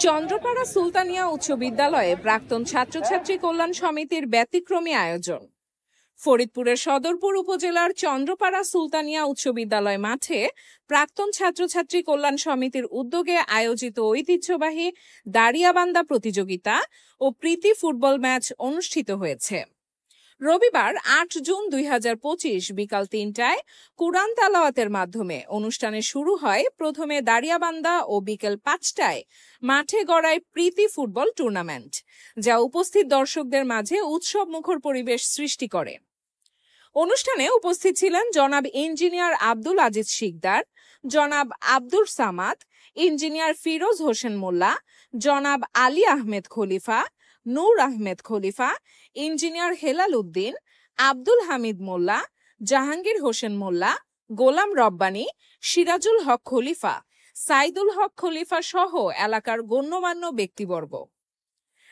চন্দ্রপাড়া সুলতানিয়া উচ্চ বিদ্যালয়ে প্রাক্তন ছাত্রছাত্রী কল্যাণ সমিতির ব্যতিক্রমী আয়োজন। ফরিদপুরের সদরপুর উপজেলার চন্দ্রপাড়া সুলতানিয়া উচ্চ বিদ্যালয় মাঠে প্রাক্তন ছাত্রছাত্রী কল্যাণ সমিতির উদ্যোগে আয়োজিত ঐতিহ্যবাহী দাড়িয়াবান্ধা প্রতিযোগিতা ও প্রীতি ফুটবল ম্যাচ অনুষ্ঠিত হয়েছে। রবিবার ৮ জুন ২০২৫ বিকাল ৩টায় কুরআন তেলাওয়াতের মাধ্যমে অনুষ্ঠানে শুরু হয় প্রথমে দাড়িয়াবান্ধা ও বিকেল ৫টায় মাঠে গড়ায় প্রীতি ফুটবল টুর্নামেন্ট, যা উপস্থিত দর্শকদের মাঝে উৎসব মুখর পরিবেশ সৃষ্টি করে। অনুষ্ঠানে উপস্থিত ছিলেন জনাব ইঞ্জিনিয়ার আব্দুল আজিজ শিকদার, জনাব আব্দুর সামাদ, ইঞ্জিনিয়ার ফিরোজ হোসেন মোল্লা, জনাব আলী আহমেদ খলিফা, নূর আহমেদ খলিফা, ইঞ্জিনিয়ার হেলাল উদ্দিন, আব্দুল হামিদ মোল্লা, জাহাঙ্গীর হোসেন মোল্লা, গোলাম রব্বানী, সিরাজুল হক খলিফা, সাইদুল হক খলিফা সহ এলাকার গণ্যমান্য ব্যক্তিবর্গ।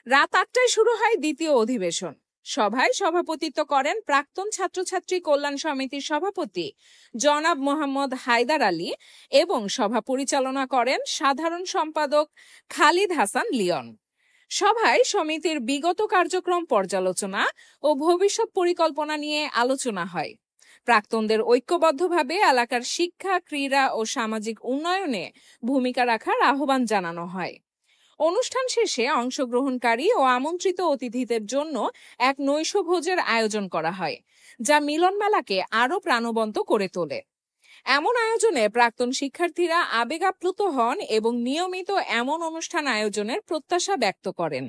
রাত ৮টায় শুরু হয় দ্বিতীয় অধিবেশন। সভায় সভাপতিত্ব করেন প্রাক্তন ছাত্রছাত্রী কল্যাণ সমিতির সভাপতি জনাব মোহাম্মদ হায়দার আলী এবং সভা পরিচালনা করেন সাধারণ সম্পাদক খালিদ হাসান লিয়ন। সভায় সমিতির বিগত কার্যক্রম পর্যালোচনা ও ভবিষ্যৎ পরিকল্পনা নিয়ে আলোচনা হয়। প্রাক্তনদের ঐক্যবদ্ধভাবে এলাকার শিক্ষা, ক্রীড়া ও সামাজিক উন্নয়নে ভূমিকা রাখার আহ্বান জানানো হয়। অনুষ্ঠান শেষে অংশগ্রহণকারী ও আমন্ত্রিত অতিথিদের জন্য এক নৈশভোজের আয়োজন করা হয়, যা মিলন মেলাকে আরো প্রাণবন্ত করে তোলে। এমন আয়োজনে প্রাক্তন শিক্ষার্থীরা আবেগাপ্লুত হন এবং নিয়মিত এমন অনুষ্ঠান আয়োজনের প্রত্যাশা ব্যক্ত করেন।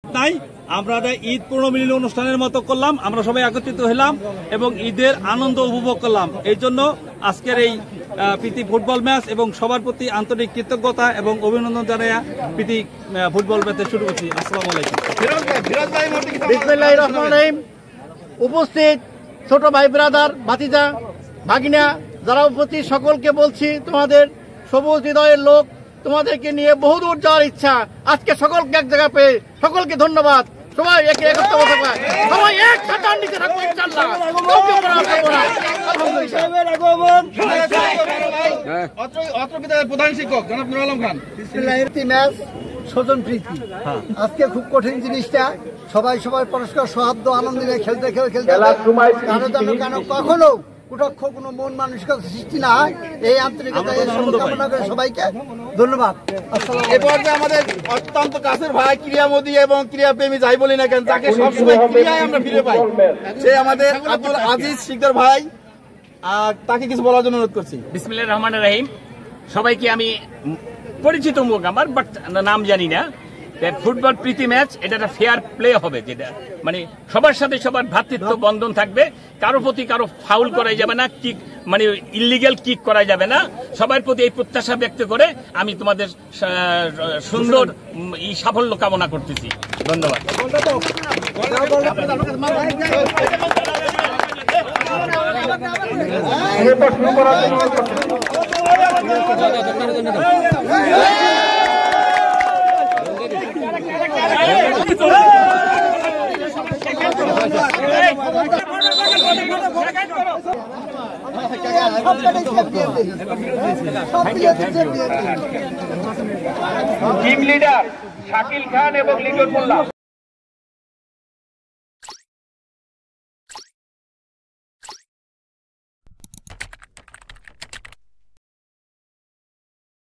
তাই আমরা ঈদ পুনর্মিলনী অনুষ্ঠানের মতো করলাম, আমরা সবাই একত্রিত হলাম এবং ঈদের আনন্দ উপভোগ করলাম। এই জন্য আজকের এই প্রীতি ফুটবল ম্যাচ এবং সবার প্রতি আন্তরিক কৃতজ্ঞতা এবং অভিনন্দন জানাইয়া প্রীতি ফুটবল ম্যাচে শুরু করছি। আসসালামু আলাইকুম। বিসমিল্লাহির রহমানির রহিম। উপস্থিত ছোট ভাই ব্রাদার, ভাতিজা, ভাগিনা যারা উপস্থিত সকলকে বলছি, তোমাদের সবুজ হৃদয়ের লোক, তোমাদেরকে নিয়ে বহুদূর যাওয়ার ইচ্ছা। আজকে সকলকে এক জায়গা পেয়ে সকলকে ধন্যবাদ। সবাই একে একত্র সবাই এক ছাতার নিচে থাকবো ইনশাআল্লাহ। প্রধান শিক্ষক জনাব নুর আলম খান। ম্যাচ স্বজন প্রীতি আজকে খুব কঠিন জিনিসটা, সবাই সবাই পরস্পর সৌহার্দ্য আনন্দ নিয়ে খেলতে কখনো কুটক্ষ কোনো মন মানসিকতা সৃষ্টি না হয়, এই আন্তরিকতা কামনা করে সবাইকে ধন্যবাদ। এ পর্যায়ে আমাদের অত্যন্ত কাছের ভাই ক্রীড়া মোদী এবং ক্রীড়া প্রেমী যাই বলি না কেন, তাকে সবসময় ক্রীড়ায় আমরা ফিরে পাই, সে আমাদের আব্দুল আজিজ শিকদার ভাই, আর তাকে কিছু বলার জন্য অনুরোধ করছি। বিসমিল্লাহির রহমানির রহিম। সবাইকে আমি পরিচিত মুখ আমার, বাট নাম জানি না। ফুটবল প্রীতি ম্যাচ, এটা একটা ফেয়ার প্লে হবে, যেটা মানে সবার সাথে সবার ভ্রাতৃত্ব বন্ধন থাকবে, কারো প্রতি কারো ফাউল করা যাবে না, কিক মানে ইলিগ্যাল কিক করা যাবে না। সবার প্রতি এই প্রত্যাশা ব্যক্ত করে আমি তোমাদের সুন্দর এই সাফল্য কামনা করতেছি। ধন্যবাদ। টিম লিডার শাকিল খান এবং লিটন মোল্লা।